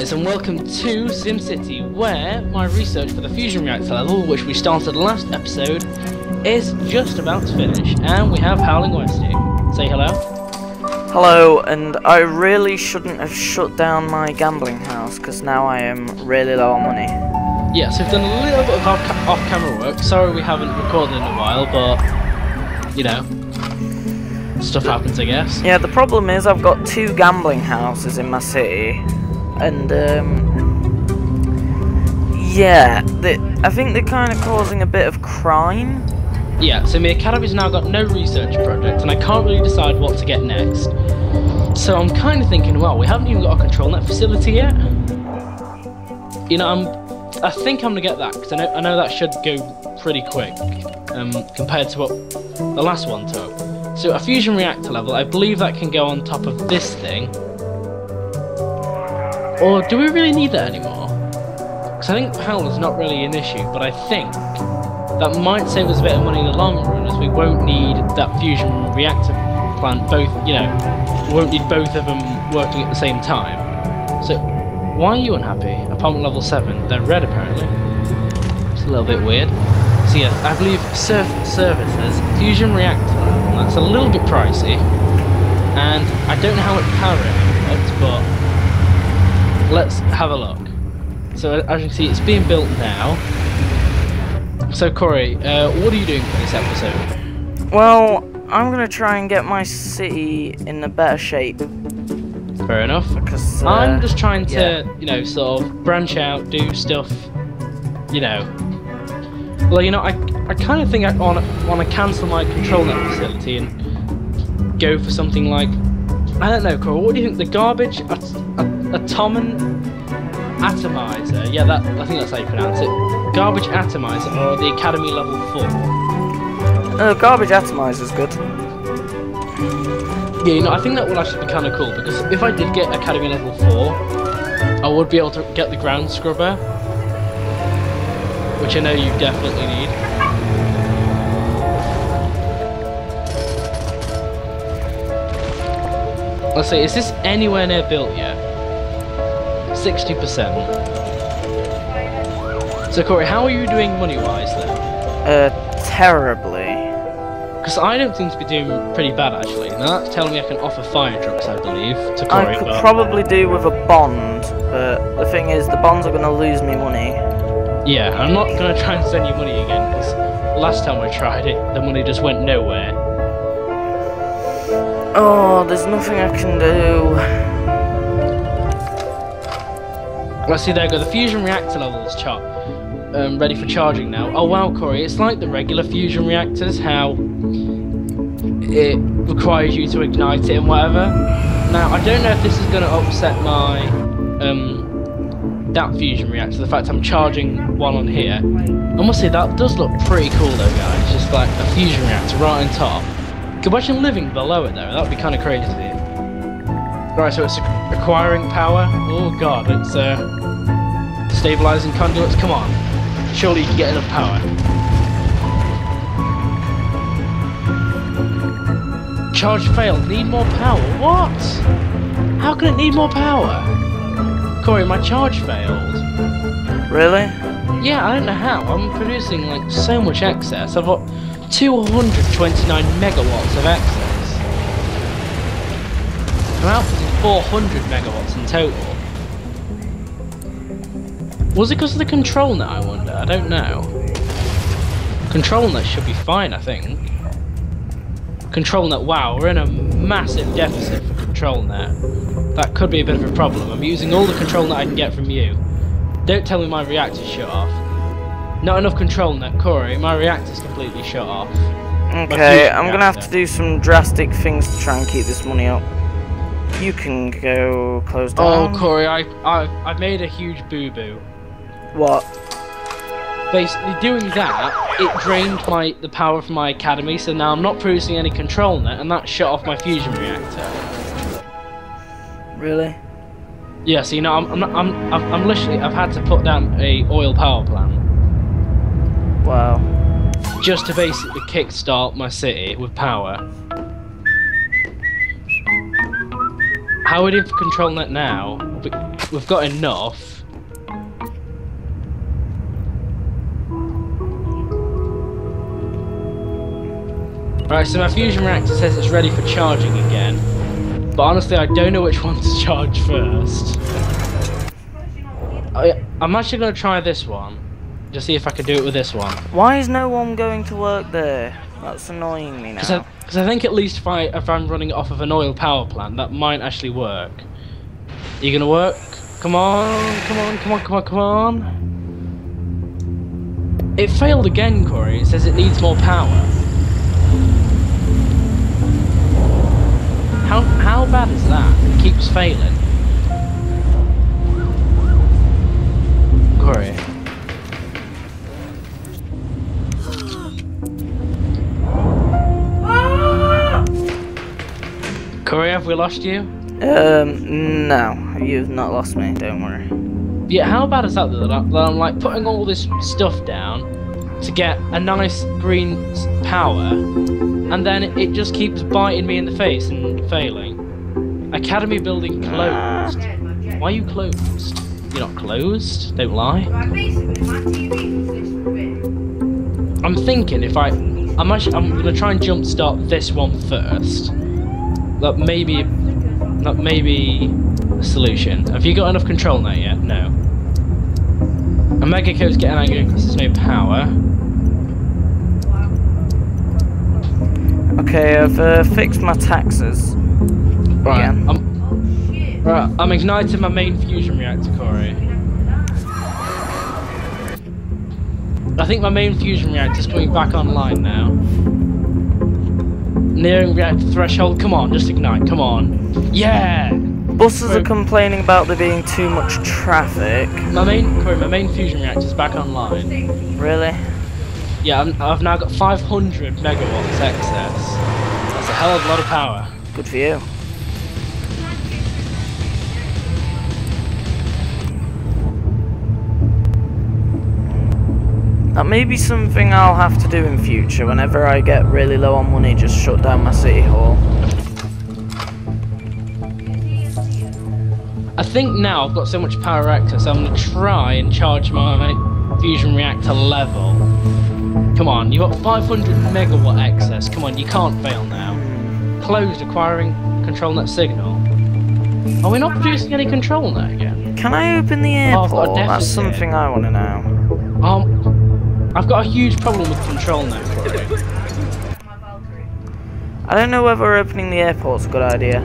guys, and welcome to SimCity, where my research for the fusion reactor level, which we started last episode, is just about to finish, and we have HowlingWesty. Say hello. Hello, and I really shouldn't have shut down my gambling house, because now I am really low on money. Yeah, so we've done a little bit of off-camera work. Sorry we haven't recorded in a while, but, you know, stuff happens, I guess. Yeah, the problem is I've got 2 gambling houses in my city, and, yeah, I think they're kind of causing a bit of crime. Yeah, so my academy's now got no research project, and I can't really decide what to get next. So I'm kind of thinking, well, we haven't even got a control net facility yet. You know, I think I'm gonna get that, because I know that should go pretty quick, compared to what the last one took. So a fusion reactor level, I believe that can go on top of this thing. Or do we really need that anymore? Because I think power is not really an issue, but I think that might save us a bit of money in the long run, as we won't need that fusion reactor plant both, you know, we won't need both of them working at the same time. So, why are you unhappy? Apartment level 7, they're red apparently. It's a little bit weird. So yeah, I believe services, fusion reactor level, that's a little bit pricey. And I don't know how much power it puts, but let's have a look. So as you can see, it's being built now. So Corey, what are you doing for this episode? Well, I'm gonna try and get my city in a better shape. Fair enough. Because I'm just trying to, you know, sort of branch out, do stuff, you know. Well, you know, I kind of think I want to cancel my control net facility and go for something like, I don't know, Corey, what do you think? The garbage atomizer? Yeah, I think that's how you pronounce it. Garbage atomizer or the academy level 4? Garbage atomizer's good. Yeah, you know, I think that would actually be kind of cool, because if I did get academy level 4, I would be able to get the ground scrubber, which I know you definitely need. Let's see, is this anywhere near built yet? 60%. So Corey, how are you doing money-wise then? Terribly. Because I don't seem to be doing pretty bad actually. Now that's telling me I can offer fire trucks, I believe, to Corey. I could probably do with a bond, but the thing is, the bonds are going to lose me money. Yeah, I'm not going to try and send you money again, because last time I tried it, the money just went nowhere. Oh, there's nothing I can do. Let's see, there we go, the fusion reactor level's ready for charging now. Oh wow, Corey, it's like the regular fusion reactors, how it requires you to ignite it and whatever. Now, I don't know if this is going to upset my that fusion reactor, the fact I'm charging one on here. I must say, that does look pretty cool though, guys, just like a fusion reactor right on top. Could you imagine living below it though? That would be kind of crazy. Right, so it's acquiring power. Oh god, it's stabilizing conduits. Come on, surely you can get enough power. Charge failed. Need more power. What? How can it need more power? Corey, my charge failed. Really? Yeah, I don't know how. I'm producing like so much excess. I've got 229 megawatts of excess. I'm outputting 400 megawatts in total. Was it because of the control net, I wonder? I don't know. Control net should be fine, I think. Control net, wow, we're in a massive deficit for control net. That could be a bit of a problem. I'm using all the control net I can get from you. Don't tell me my reactor's shut off. Not enough control net, Corey, my reactor's completely shut off. Okay, I'm gonna have to do some drastic things to try and keep this money up. You can go close down. Oh, Corey, I've made a huge boo-boo. What? Basically, doing that, it drained the power from my academy, so now I'm not producing any control net, and that shut off my fusion reactor. Really? Yeah, so you know, I'm literally, I've had to put down a oil power plant. Wow. Just to basically kickstart my city with power. How would it control that now? we've got enough. Right, so my fusion reactor says it's ready for charging again. But honestly, I don't know which one to charge first. I'm actually going to try this one. Just see if I can do it with this one. Why is no one going to work there? That's annoying me now. Because I think at least if I'm running it off of an oil power plant, that might actually work. Are you going to work? Come on, come on, come on, come on, come on. It failed again, Corey. It says it needs more power. How bad is that? It keeps failing. Corey. Corey, have we lost you? No. You've not lost me, don't worry. Yeah, how bad is that though? That I'm like putting all this stuff down to get a nice green power, and then it just keeps biting me in the face and failing. Academy building closed. Why are you closed? You're not closed. Don't lie. I'm thinking if I'm gonna try and jumpstart this one first. That may be a solution. Have you got enough control now yet? No. And Megaco's getting angry because there's no power. Okay, I've fixed my taxes. Right, I'm igniting my main fusion reactor, Corey. I think my main fusion reactor's coming back online now. Nearing reactor threshold. Come on, just ignite. Come on. Yeah. Buses are complaining about there being too much traffic. My main fusion reactor's back online. Really? Yeah, I've now got 500 megawatts excess. That's a hell of a lot of power. Good for you. That may be something I'll have to do in future. Whenever I get really low on money, just shut down my city hall. I think now I've got so much power excess, I'm going to try and charge my fusion reactor level. Come on, you've got 500 megawatt excess. Come on, you can't fail now. Closed, acquiring control net signal. Are we not producing any control net again? Can I open the airport? That's something I want to know. I've got a huge problem with control net, Corey. I don't know whether opening the airport's a good idea.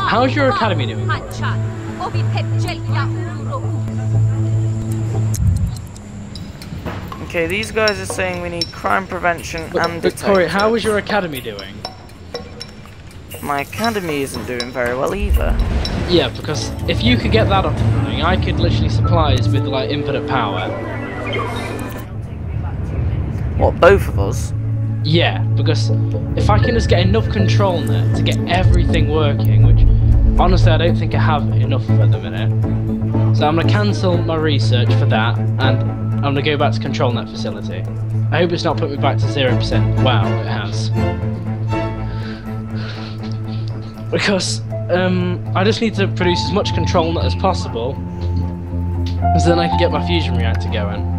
How's your academy doing? Okay, these guys are saying we need crime prevention and detection. Corey, how is your academy doing? My academy isn't doing very well either. Yeah, because if you could get that up and running, I could literally supply us with like infinite power. What, both of us? Yeah, because if I can just get enough control net to get everything working, which honestly I don't think I have enough at the minute. So I'm going to cancel my research for that, and I'm going to go back to control net facility. I hope it's not put me back to 0%. Wow, it has. Because I just need to produce as much control net as possible, so then I can get my fusion reactor going.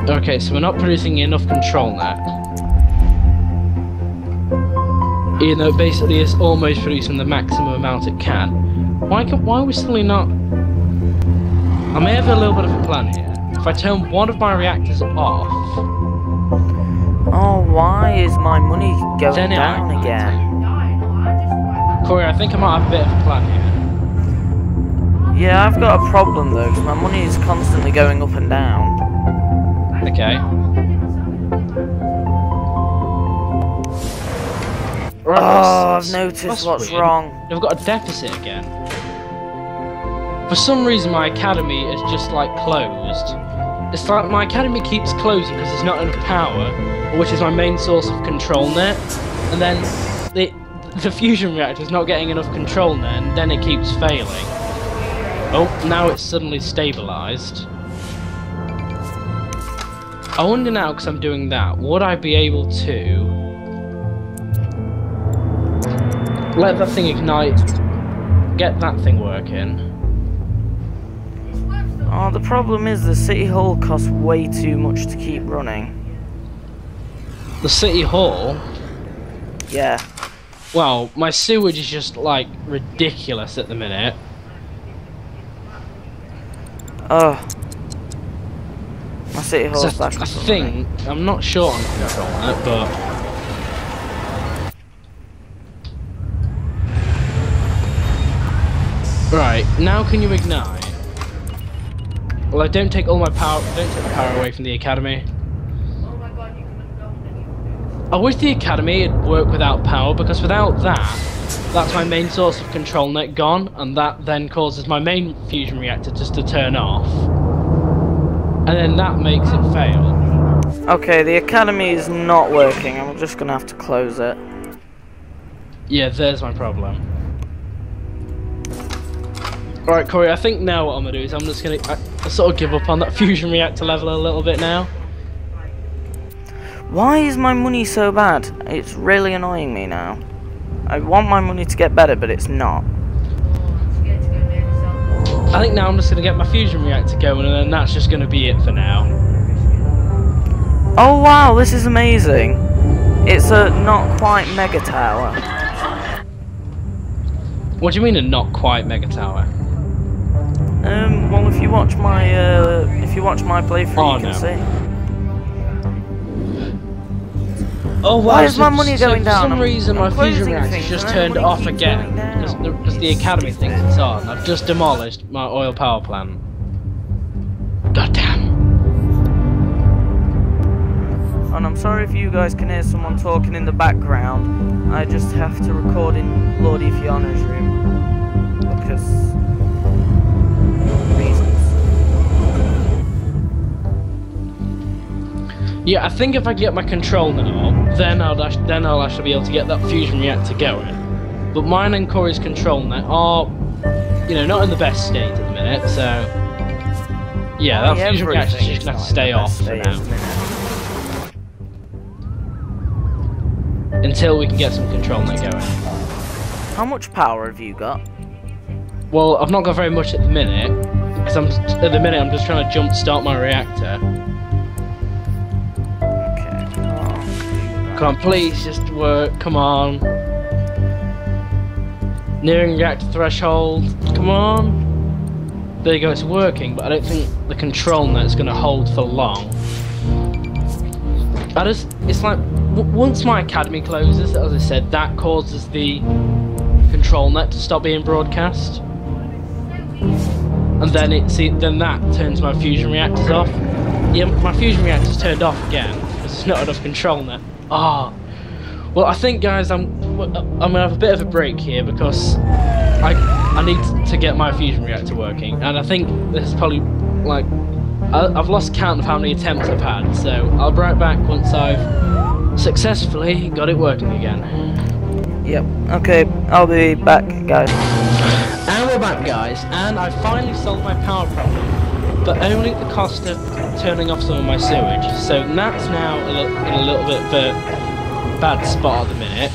Okay, so we're not producing enough control net. Even though basically it's almost producing the maximum amount it can. Why are we suddenly not... I may have a little bit of a plan here. If I turn one of my reactors off... Oh, why is my money going down again? Corey, I think I might have a bit of a plan here. Yeah, I've got a problem though, because my money is constantly going up and down. Okay. Right, oh, I've noticed what's wrong. I've got a deficit again. For some reason my academy is just like closed. It's like my academy keeps closing because there's not enough power, which is my main source of control net, and then the fusion reactor is not getting enough control net, and then it keeps failing. Oh, now it's suddenly stabilized. I wonder now, because I'm doing that, would I be able to let that thing ignite, get that thing working. Oh, the problem is the city hall costs way too much to keep running. The city hall? Yeah. Well, my sewage is just like ridiculous at the minute. Oh. My city hall's back. I think, I'm not sure on control on it, but... Right, now can you ignite? Well, I don't take all my power, don't take the power away from the academy. I wish the academy would work without power, because without that, that's my main source of control net gone, and that then causes my main fusion reactor just to turn off. And then that makes it fail. Okay, the academy is not working. I'm just gonna have to close it. Yeah, there's my problem. Alright, Corey, I think now what I'm gonna do is I'm just gonna I sort of give up on that fusion reactor level a little bit now. Why is my money so bad? It's really annoying me now. I want my money to get better, but it's not. I think now I'm just gonna get my fusion reactor going, and then that's just gonna be it for now. Oh wow, this is amazing. It's a not quite mega tower. What do you mean a not quite mega tower? Well, if you watch my playthrough, you can see. Oh wow! Why is my money going down? For some reason, my fusion reactor's just turned off again because the academy thinks it's on. I've just demolished my oil power plant. God damn! And I'm sorry if you guys can hear someone talking in the background. I just have to record in Lordy Fiona's room because. Yeah, I think if I get my control now, then I'll actually be able to get that fusion reactor going. But mine and Corey's control net are, you know, not in the best state at the minute. So yeah, that fusion reactor's just gonna have to stay off for now until we can get some control net going. How much power have you got? Well, I've not got very much at the minute, because I'm just trying to jump start my reactor. Come on, please just work, come on. Nearing reactor threshold, come on. There you go, it's working, but I don't think the control net's going to hold for long. It's like, once my academy closes, as I said, that causes the control net to stop being broadcast. And then then that turns my fusion reactors off. Yeah, my fusion reactor's turned off again, because there's not enough control net. Ah, well, I think, guys, I'm gonna have a bit of a break here because I need to get my fusion reactor working, and I think this is probably like I've lost count of how many attempts I've had. So I'll be right back once I've successfully got it working again. Yep. Okay, I'll be back, guys. And we're back, guys, and I finally solved my power problem, but only at the cost of turning off some of my sewage. So that's now in a little bit of a bad spot at the minute.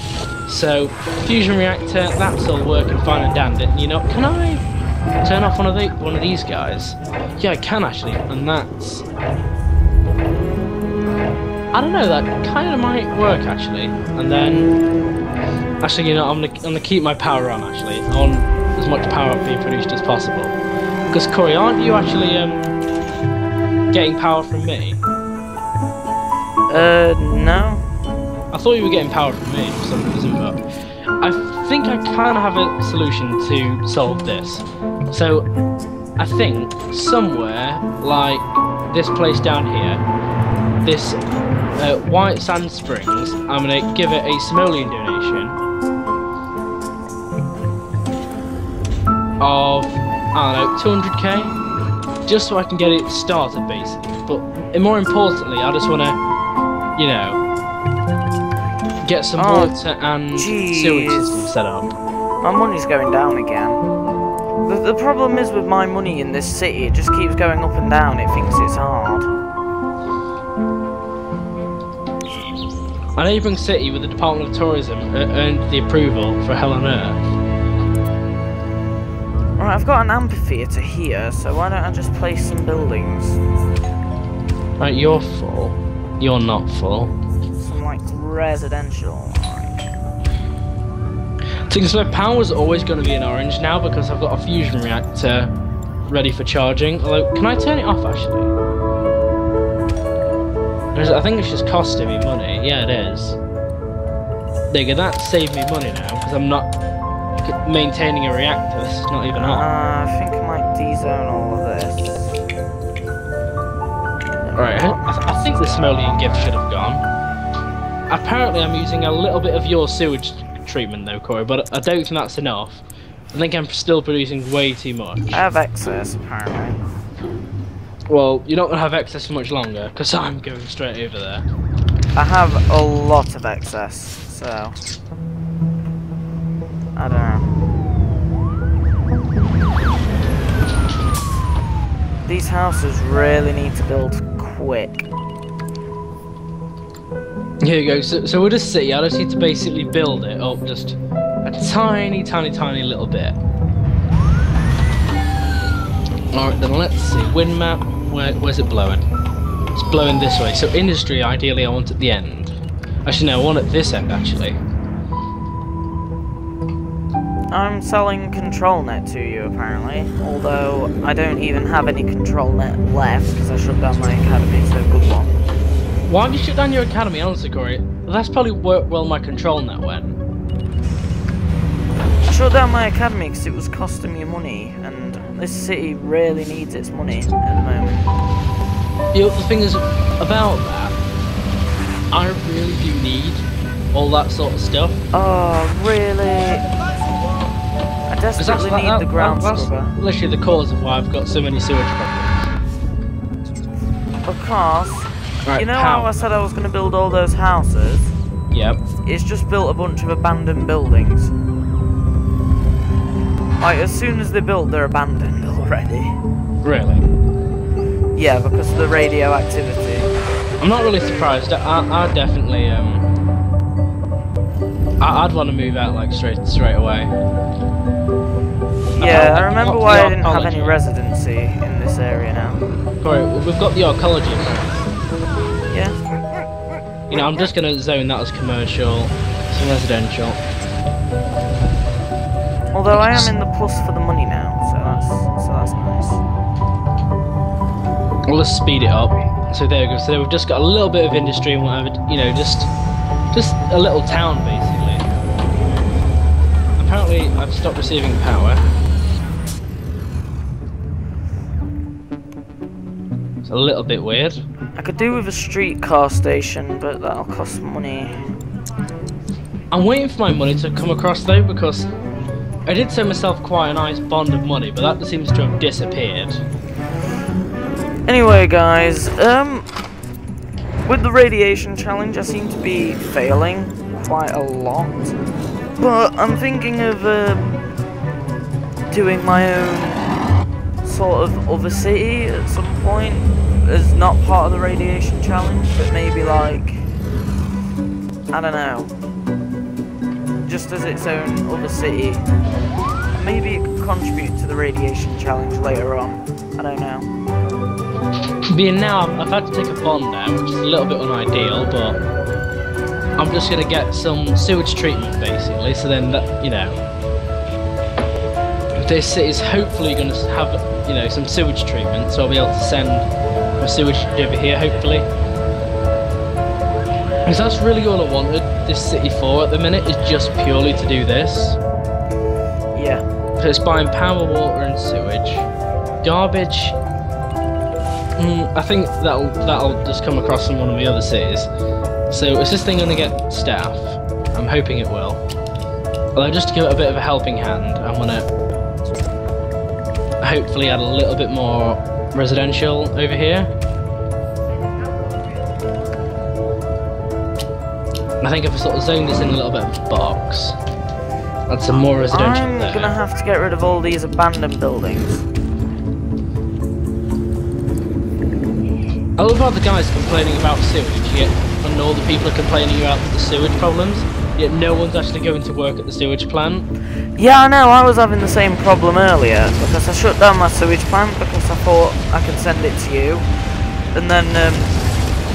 So fusion reactor, that's all working fine and dandy. You know, can I turn off one of these guys? Yeah, I can actually, and that's. I don't know. That kind of might work actually. And then, actually, you know, I'm gonna keep my power on. Actually, I want as much power being produced as possible. Because Corey, aren't you actually getting power from me? No. I thought you were getting power from me for some reason, but I think I kind of have a solution to solve this. So I think somewhere like this place down here, this White Sand Springs, I'm going to give it a simoleon donation of, I don't know, 200k, just so I can get it started basically. But more importantly, I just want to, you know, get some water and sewage system set up. My money's going down again. The problem is with my money in this city, it just keeps going up and down. It thinks it's hard. A neighbouring city with the Department of Tourism earned the approval for Hell on Earth. Right, I've got an amphitheatre here, so why don't I just place some buildings? Right, you're full. You're not full. Some, like, residential. So my power's always going to be in orange now because I've got a fusion reactor ready for charging. Although, can I turn it off actually? I think it's just costing me money. Yeah, it is. There you go, that saved me money now because I'm not maintaining a reactor. This is not even on. I think I might de-zone all of this. Right, I think the Simoleon gift should have gone. Apparently I'm using a little bit of your sewage treatment though, Corey, but I don't think that's enough. I think I'm still producing way too much. I have excess, apparently. Well, you're not going to have excess for much longer, because I'm going straight over there. I have a lot of excess, so... I don't know. These houses really need to build quick. Here you go, so with a city, I just need to basically build it up just a tiny little bit. Alright, then let's see, wind map, where's it blowing? It's blowing this way, so industry, ideally I want at the end. Actually no, I want at this end actually. I'm selling control net to you apparently, although I don't even have any control net left because I shut down my academy, so good one. Why have you shut down your academy, honestly, Corey? That's probably where well my control net went. I shut down my academy because it was costing me money, and this city really needs its money at the moment. You know, the thing is, about that, I really do need all that sort of stuff. Oh, really? I desperately need the ground scrubber. That's literally the cause of why I've got so many sewage problems. Of course. Right, you know how I said I was going to build all those houses? Yep. It's just built a bunch of abandoned buildings. Like, as soon as they're built, they're abandoned already. Really? Yeah, because of the radioactivity. I'm not really surprised. I'd definitely, I'd want to move out, like, straight away. Yeah, I remember why I didn't have any residency in this area now. Corey, we've got the archaeology. Yeah. You know, I'm just going to zone that as commercial, some residential. Although I am in the plus for the money now, so that's nice. Well, let's speed it up. So there we go. So we've just got a little bit of industry and whatever, you know, just a little town basically. Apparently, I've stopped receiving power. It's a little bit weird. I could do with a streetcar station, but that'll cost money. I'm waiting for my money to come across though, because I did send myself quite a nice bond of money, but that seems to have disappeared. Anyway, guys, with the radiation challenge, I seem to be failing quite a lot. But I'm thinking of doing my own sort of other city at some point, as not part of the radiation challenge, but maybe like, I don't know, just as its own other city. Maybe it could contribute to the radiation challenge later on. I don't know. Being now, I've had to take a bond out, which is a little bit unideal, but I'm just going to get some sewage treatment basically, so then that, you know, this city's hopefully going to have, you know, some sewage treatment, so I'll be able to send my sewage over here hopefully. Because that's really all I wanted this city for at the minute, is just purely to do this. Yeah. So it's buying power, water and sewage. Garbage, I think that'll just come across from one of the other cities. So is this thing going to get staff? I'm hoping it will. Although just to give it a bit of a helping hand, I'm going to hopefully add a little bit more residential over here. I think if I sort of zone this in a little bit of a box, add some more residential there. I'm going to have to get rid of all these abandoned buildings. I love how the guys complaining about sewage, yet and all the people are complaining about the sewage problems, yet no one's actually going to work at the sewage plant. Yeah, I know, I was having the same problem earlier, because I shut down my sewage plant because I thought I could send it to you. And then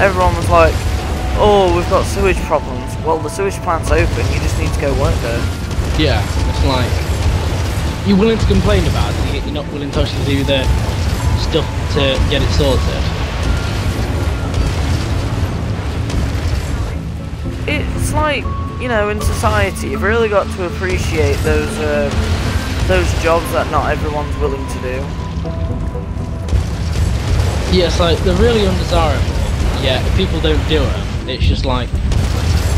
everyone was like, oh, we've got sewage problems. Well, the sewage plant's open, you just need to go work there. Yeah, it's like, you're willing to complain about it, yet you're not willing to actually do the stuff to get it sorted. It's like, you know, in society, you've really got to appreciate those jobs that not everyone's willing to do. Yeah, it's like, they're really undesirable, yet if people don't do it, it's just like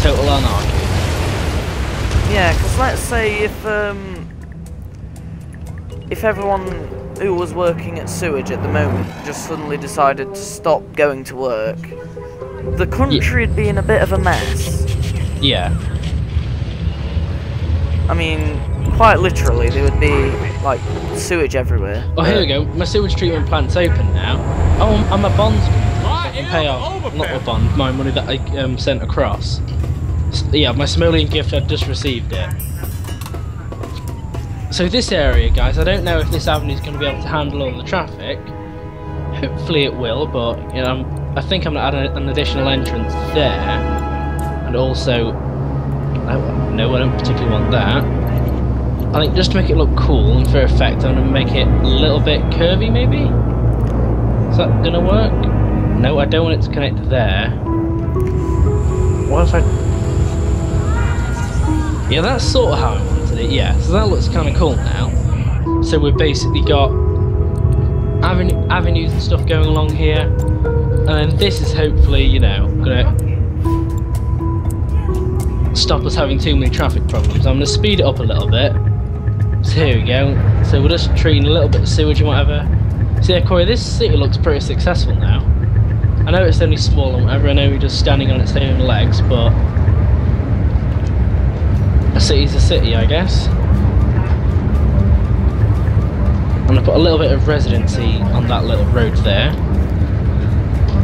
total anarchy. Yeah, because let's say if everyone who was working at sewage at the moment just suddenly decided to stop going to work, the country would be in a bit of a mess. Yeah. I mean, quite literally, there would be, like, sewage everywhere. Oh, here we go. My sewage treatment plant's open now. Oh, I'm a bonds company, so I can pay off, not a bond, my money that I sent across. Yeah, my Simoleon gift, I've just received it. So this area, guys, I don't know if this avenue is going to be able to handle all the traffic. Hopefully it will, but, you know, I think I'm going to add an additional entrance there. And also, no, I don't particularly want that. I think just to make it look cool and for effect, I'm going to make it a little bit curvy, maybe? Is that going to work? No, I don't want it to connect there. What if I... Yeah, that's sort of how I wanted it, yeah. So that looks kind of cool now. So we've basically got avenues and stuff going along here. And then this is hopefully, you know, going to stop us having too many traffic problems. I'm going to speed it up a little bit. So here we go. So we're just treating a little bit of sewage and whatever. So yeah, Corey, this city looks pretty successful now. I know it's only small and whatever, I know we're just standing on its own legs, but a city's a city, I guess. I'm going to put a little bit of residency on that little road there.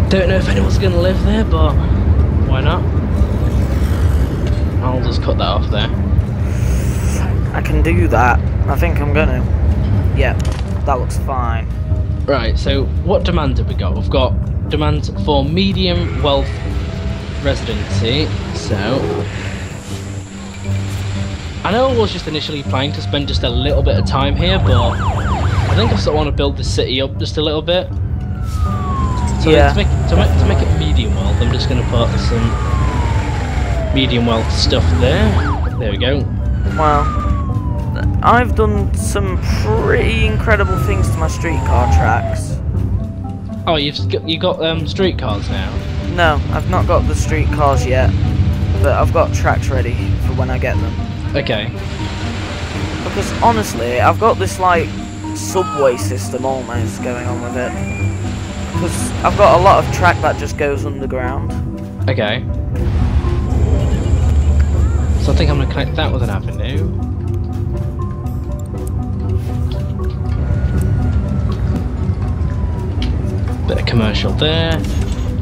Don't know if anyone's going to live there, but why not? I'll just cut that off there. I can do that. I think I'm gonna. Yeah, that looks fine. Right, so what demand have we got? We've got demand for medium wealth residency, so... I know I was just initially planning to spend just a little bit of time here, but I think I sort of want to build the city up just a little bit. So yeah. to make it medium wealth, I'm just going to put some medium wealth stuff there. There we go. Well, I've done some pretty incredible things to my streetcar tracks. Oh, you got streetcars now? No, I've not got the streetcars yet, but I've got tracks ready for when I get them. Okay. Because honestly, I've got this like subway system almost going on with it. Because I've got a lot of track that just goes underground. Okay. So I think I'm going to connect that with an avenue. Bit of commercial there.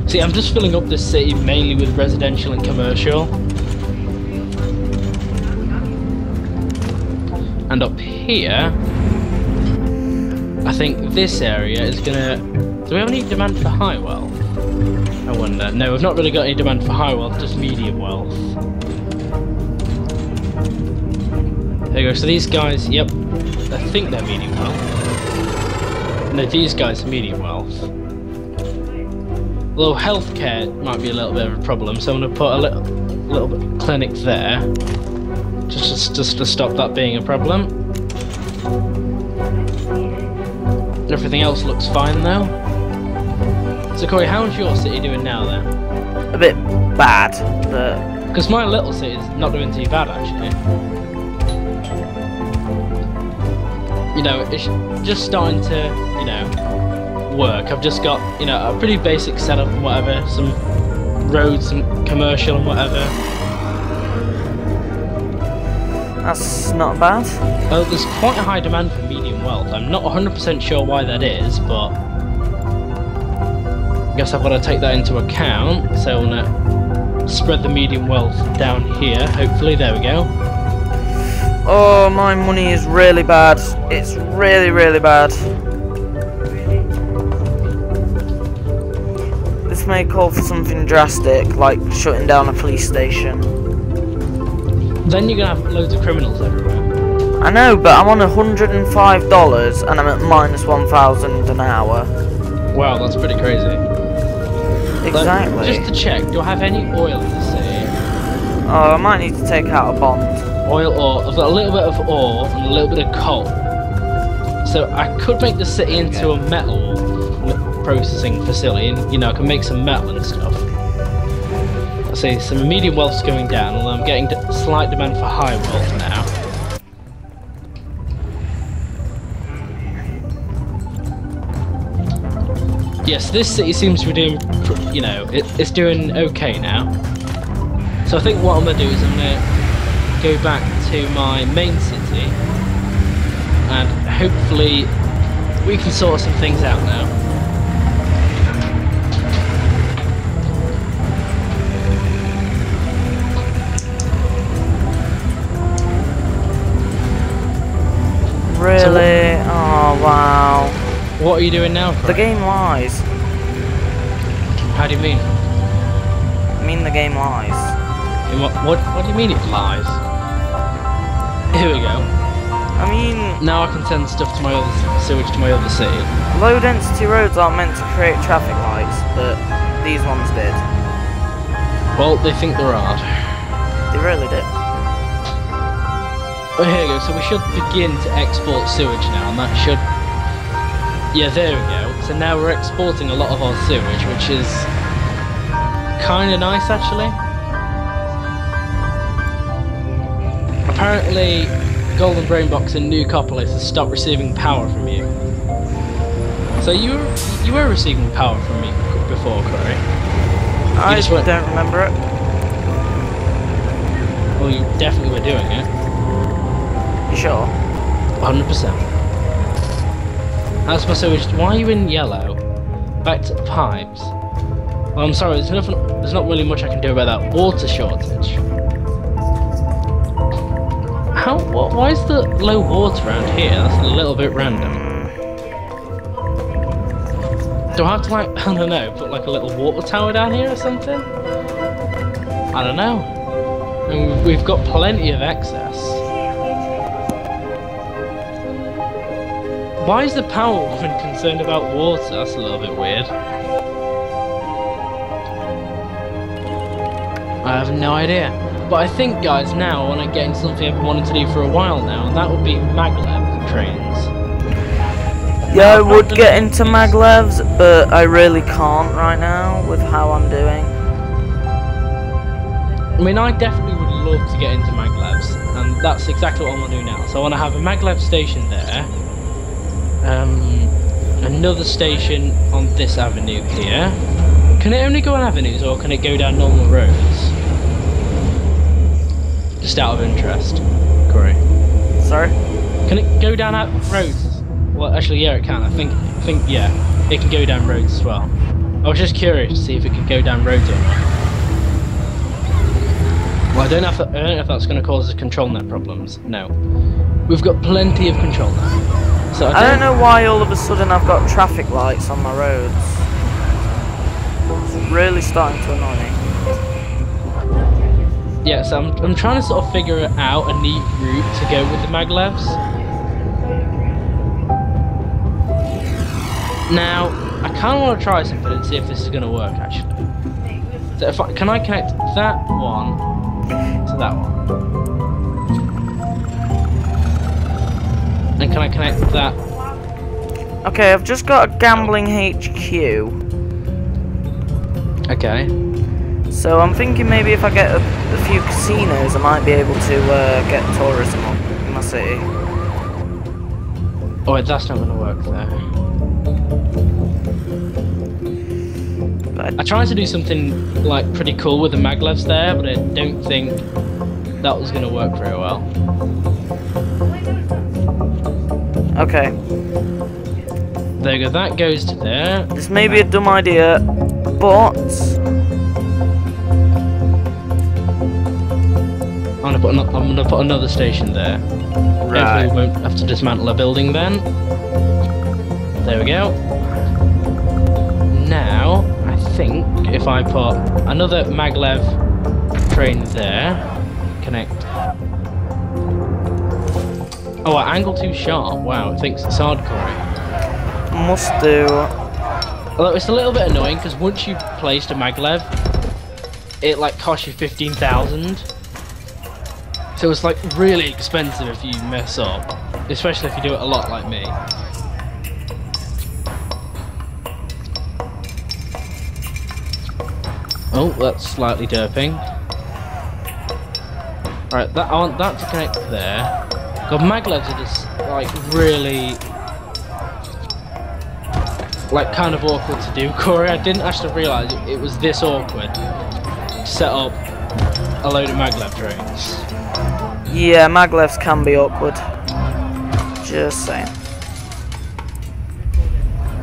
See, I'm just filling up this city mainly with residential and commercial. And up here, I think this area is gonna... Do we have any demand for high wealth? I wonder. No, we've not really got any demand for high wealth, just medium wealth. There you go, so these guys, yep, I think they're medium wealth. No, these guys are medium wealth. Although healthcare might be a little bit of a problem, so I'm going to put a little bit of clinic there. Just to stop that being a problem. Everything else looks fine though. So Corey, how's your city doing now then? A bit bad, but... Because my little city is not doing too bad actually. You know, it's just starting to, you know, work. I've just got, you know, a pretty basic setup and whatever, some roads, some commercial and whatever. That's not bad. Well, there's quite a high demand for medium wealth. I'm not 100% sure why that is, but I guess I've got to take that into account. So I'm gonna spread the medium wealth down here. Hopefully, there we go. Oh, my money is really bad. It's really, really bad. This may call for something drastic, like shutting down a police station. Then you're gonna have loads of criminals everywhere. I know, but I'm on $105 and I'm at -1,000 an hour. Wow, that's pretty crazy. Exactly. But just to check, do I have any oil in the city? Oh, I might need to take out a bond. Oil ore. I've got a little bit of ore and a little bit of coal. So I could make the city into a metal processing facility, and you know, I can make some metal and stuff. I see some medium wealth's going down, although I'm getting slight demand for high wealth now. Yes, this city seems to be doing, you know, it's doing okay now. So I think what I'm going to do is I'm going to go back to my main city, and hopefully we can sort some things out now. Really? Oh, wow. What are you doing now, Craig? The game lies. How do you mean? I mean the game lies. What do you mean it lies? Here we go. I mean... Now I can send stuff to my other sewage to my other city. Low density roads aren't meant to create traffic lights, but these ones did. Well, they think they're hard. They really did. Oh, here we go. So we should begin to export sewage now, and that should... Yeah, there we go. So now we're exporting a lot of our sewage, which is kind of nice, actually. Apparently, Golden Brainbox in New Copolis has stopped receiving power from you. So you were receiving power from me before, Corey. I just don't remember it. Well, you definitely were doing it. You sure? 100%. That's my sewage. Why are you in yellow? Back to the pipes. Well, I'm sorry, there's not really much I can do about that water shortage. Why is the low water around here? That's a little bit random. Do I have to, like, I don't know, put like a little water tower down here or something? I don't know. I mean, we've got plenty of excess. Why is the power woman concerned about water? That's a little bit weird. I have no idea. But I think, guys, now I want to get into something I've been wanting to do for a while now, and that would be maglev trains. Yeah, I would get into maglevs, but I really can't right now with how I'm doing. I mean, I definitely would love to get into maglevs, and that's exactly what I want to do now. So I want to have a maglev station there. Another station on this avenue here. Can it only go on avenues, or can it go down normal roads? Just out of interest, Corey. Sorry? Can it go down roads? Well, actually, yeah, it can. I think, yeah, it can go down roads as well. I was just curious to see if it could go down roads or not. Well, I don't know if that's going to cause us control net problems. No, we've got plenty of control net. So I don't know why all of a sudden I've got traffic lights on my roads. It's really starting to annoy me. Yeah, so I'm trying to sort of figure out a neat route to go with the maglevs. Now, I kind of want to try something and see if this is going to work, actually. So can I connect that one to that one? And can I connect that? Okay, I've just got a gambling HQ. Okay. So I'm thinking maybe if I get a few casinos, I might be able to get tourism up in my city. Oh wait, that's not going to work there. I tried to do something like pretty cool with the maglevs there, but I don't think that was going to work very well. Okay. There you go, that goes to there. This may be a dumb idea, but I'm gonna put another station there. Right. Hopefully we won't have to dismantle a building then. There we go. Now, I think if I put another maglev train there, connect. Oh, our angle too sharp. Wow, it thinks it's hardcore. Must do. Although it's a little bit annoying because once you've placed a maglev, it like costs you 15,000. So it's like really expensive if you mess up, especially if you do it a lot like me. Oh, that's slightly derping. Right, I want that to connect there. God, maglevs are just like really, like kind of awkward to do, Corey. I didn't actually realise it was this awkward to set up a load of maglev trains. Yeah, maglevs can be awkward. Just saying.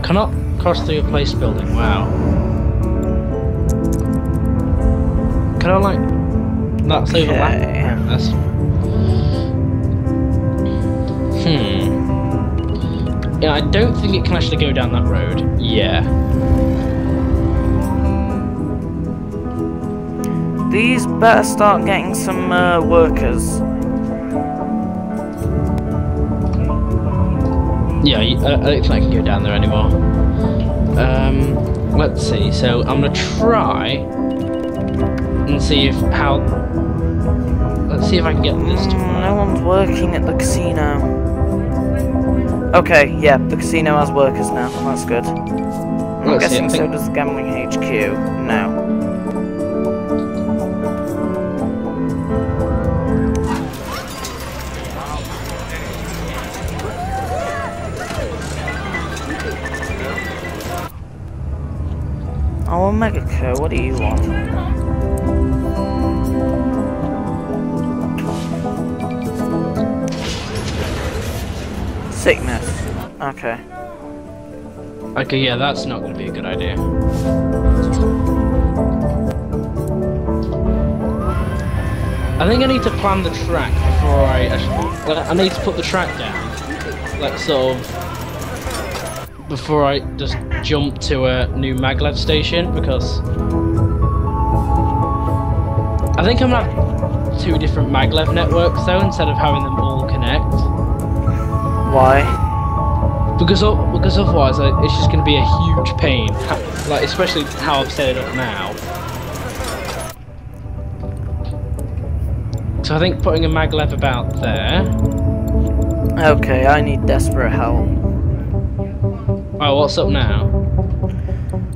Cannot cross through a placed building. Wow. Can I like? That's overlapping. That's. Yeah, I don't think it can actually go down that road. Yeah. These better start getting some workers. Yeah, I don't think I can go down there anymore. Let's see. So I'm gonna try and see if let's see if I can get this to work. No one's working at the casino. Okay, yeah, the casino has workers now. That's good. I'm guessing so does the gambling HQ. No. Oh, Omega Co, what do you want? Sickness. Okay. Okay, yeah, that's not going to be a good idea. I think I need to plan the track before I need to put the track down, like sort of before I just jump to a new maglev station, because I think I'm gonna have 2 different maglev networks though instead of having them all connect. Why? Because otherwise it's just going to be a huge pain, like especially how I've set it up now. So I think putting a maglev about there. Okay, I need desperate help. Oh, what's up now?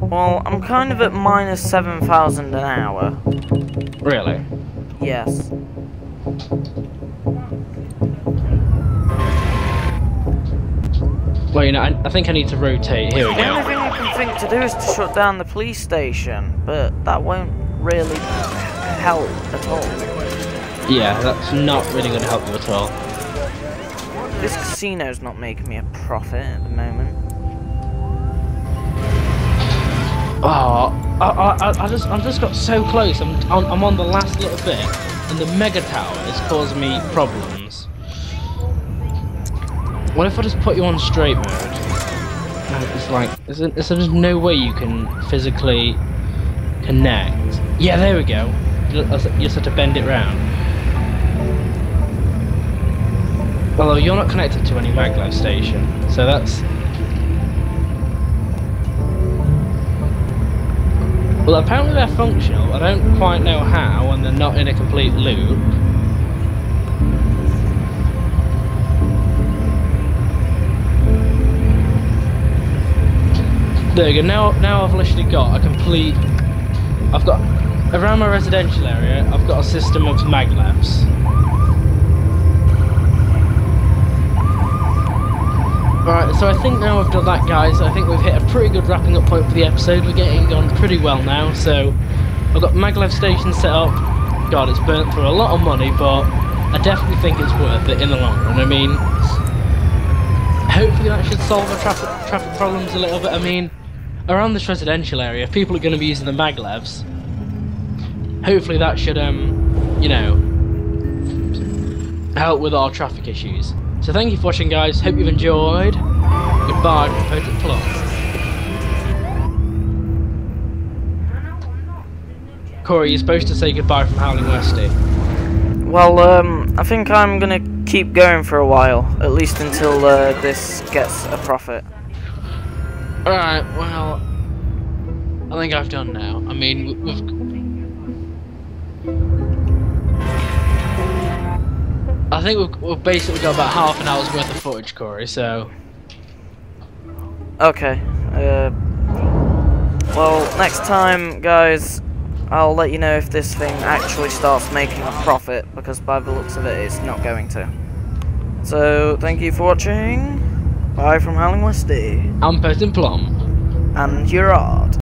Well, I'm kind of at minus 7,000 an hour. Really? Yes. Well, you know, I think I need to rotate. Here we The only go. thing I can think to do is to shut down the police station, but that won't really help at all. Yeah, that's not really going to help you at all. This casino's not making me a profit at the moment. Oh, I just got so close. I'm on the last little bit, and the mega tower is causing me problems. What if I just put you on straight mode? And it's like, there's no way you can physically connect. Yeah, there we go. You just have to bend it round. Although you're not connected to any maglev station, so that's. Well, apparently they're functional. I don't quite know how, and they're not in a complete loop. There we go. Now I've literally got a complete. I've got around my residential area. I've got a system of maglevs. Alright, so I think now we've done that, guys. I think we've hit a pretty good wrapping up point for the episode. We're getting on pretty well now, so I've got maglev station set up. God, it's burnt through a lot of money, but I definitely think it's worth it in the long run. I mean, hopefully that should solve the traffic problems a little bit. I mean, around this residential area, if people are going to be using the maglevs, hopefully that should, you know, help with our traffic issues. So thank you for watching, guys. Hope you've enjoyed. Goodbye from Potent Plum. Corey, you're supposed to say goodbye from HowlingWesty. Well, I think I'm gonna keep going for a while, at least until this gets a profit. Alright, well, I think I've done now. I mean, I think we've basically got about half an hour's worth of footage, Corey, so... Okay, well, next time, guys, I'll let you know if this thing actually starts making a profit, because by the looks of it, it's not going to. So, thank you for watching. Bye from HowlingWesty. I'm Potent Plum. And you're odd.